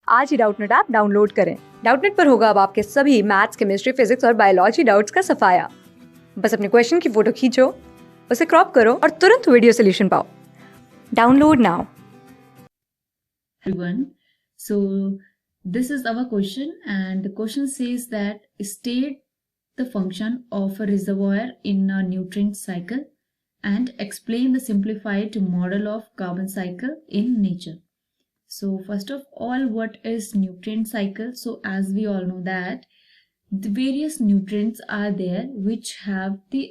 आज ही Doubtnut app download करें। Doubtnut पर होगा अब आपके सभी मैथ्स, केमिस्ट्री, फिजिक्स और बायोलॉजी डाउट्स का सफाया। बस अपने क्वेश्चन की फोटो खींचो, उसे क्रॉप करो और तुरंत वीडियो सोल्यूशन पाओ। Download now. Everyone, so this is our question, and the question says that state the function of a reservoir in a nutrient cycle and explain the simplified model of carbon cycle in nature. So first of all, what is nutrient cycle? So as we all know that the various nutrients are there which have the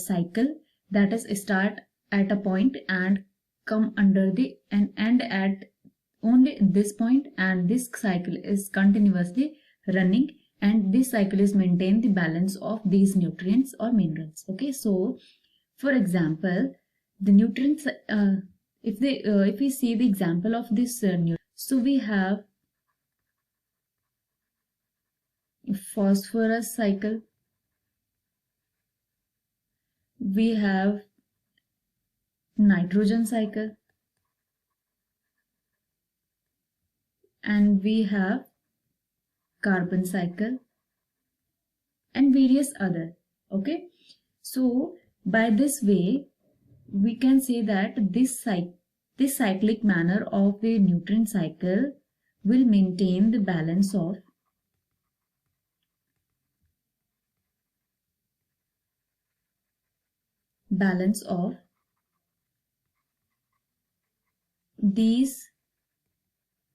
cycle, that is start at a point and come under the and end at only this point, and this cycle is continuously running, and this cycle is maintain the balance of these nutrients or minerals. Okay, so for example, the nutrients, if we see the example of this so we have phosphorus cycle, we have nitrogen cycle, and we have carbon cycle and various other. Okay, so by this way we can say that this cyclic manner of the nutrient cycle will maintain the balance of these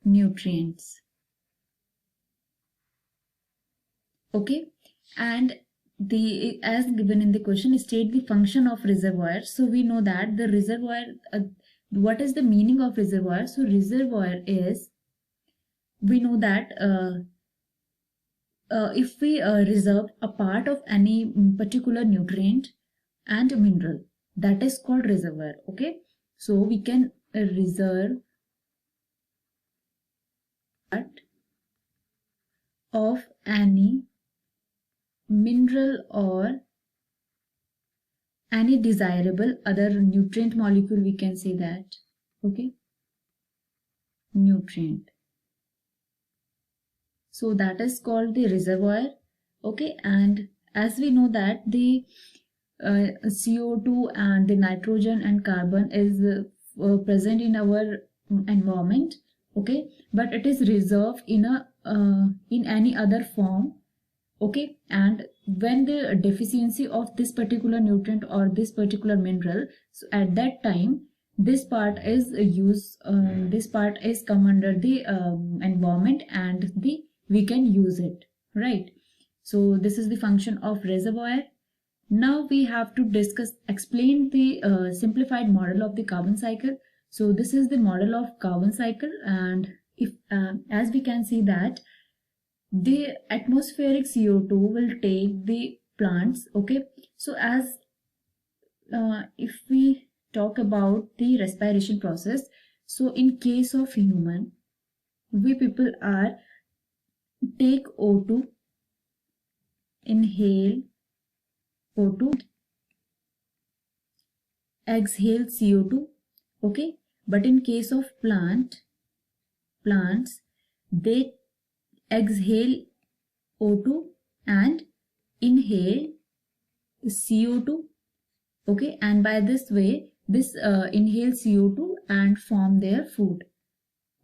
nutrients. Okay, and the as given in the question, state the function of reservoir. So we know that the reservoir, what is the meaning of reservoir? So reservoir is, we know that if we reserve a part of any particular nutrient and mineral, that is called reservoir. Okay, so we can reserve part of any mineral or any desirable other nutrient molecule, we can say that. Okay, nutrient, so that is called the reservoir. Okay, and as we know that the CO2 and the nitrogen and carbon is present in our environment. Okay, but it is reserved in a in any other form. Okay, and when the deficiency of this particular nutrient or this particular mineral, so at that time this part is used, this part is come under the environment, and we can use it, right? So this is the function of reservoir. Now we have to explain the simplified model of the carbon cycle. So this is the model of carbon cycle, and if as we can see that the atmospheric CO2 will take the plants. Okay, so as if we talk about the respiration process, so in case of human, we people are take O2, inhale O2, exhale CO2. Okay, but in case of plants, they exhale O2 and inhale CO2. Okay, and by this way this inhale CO2 and form their food.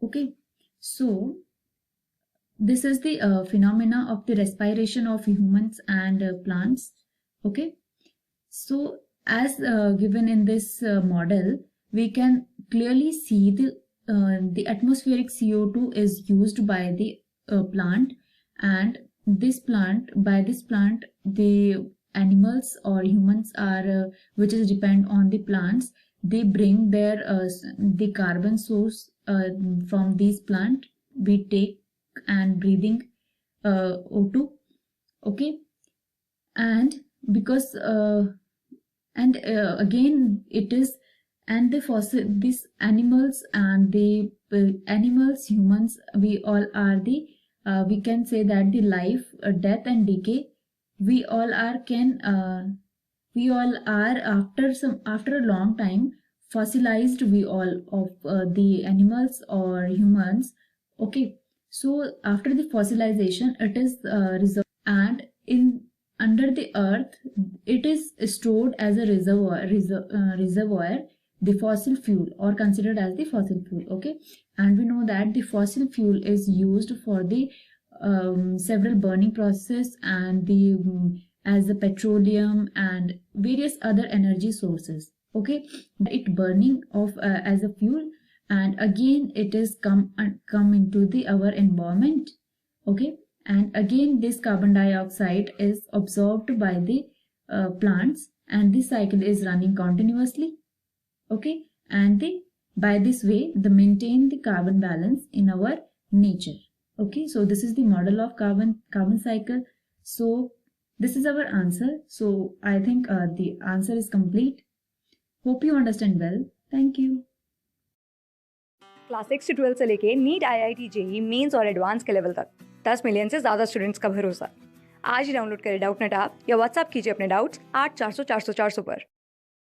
Okay, so this is the phenomena of the respiration of humans and plants. Okay, so as given in this model, we can clearly see the atmospheric CO2 is used by the plant, and this plant, the animals or humans are which is depend on the plants, they bring their the carbon source from these plant, we take and breathing O2. Okay, and because again it is, and the fossil, these animals and the animals, humans, we all are the we can say that the life, death and decay, we all are after a long time fossilized, we all of the animals or humans. Okay, So after the fossilization, it is reserved, and in under the earth, it is stored as a reservoir, the fossil fuel, or considered as the fossil fuel. Okay, and we know that the fossil fuel is used for the several burning process, and the as the petroleum and various other energy sources. Okay, it burning of as a fuel, and again it is come into the our environment. Okay, and again this carbon dioxide is absorbed by the plants, and this cycle is running continuously. Okay, and by this way they maintain the carbon balance in our nature. Okay, so this is the model of carbon cycle. So this is our answer. So I think the answer is complete. Hope you understand well. Thank you. Class 6 से 12 से लेके NEET, IIT, JEE mains और advance के level तक 10 million से ज़्यादा students का भरोसा। आज ही डाउनलोड करें डाउटनेट ऐप या व्हाट्सएप कीजिए अपने डाउट्स 8400 400 400 पर।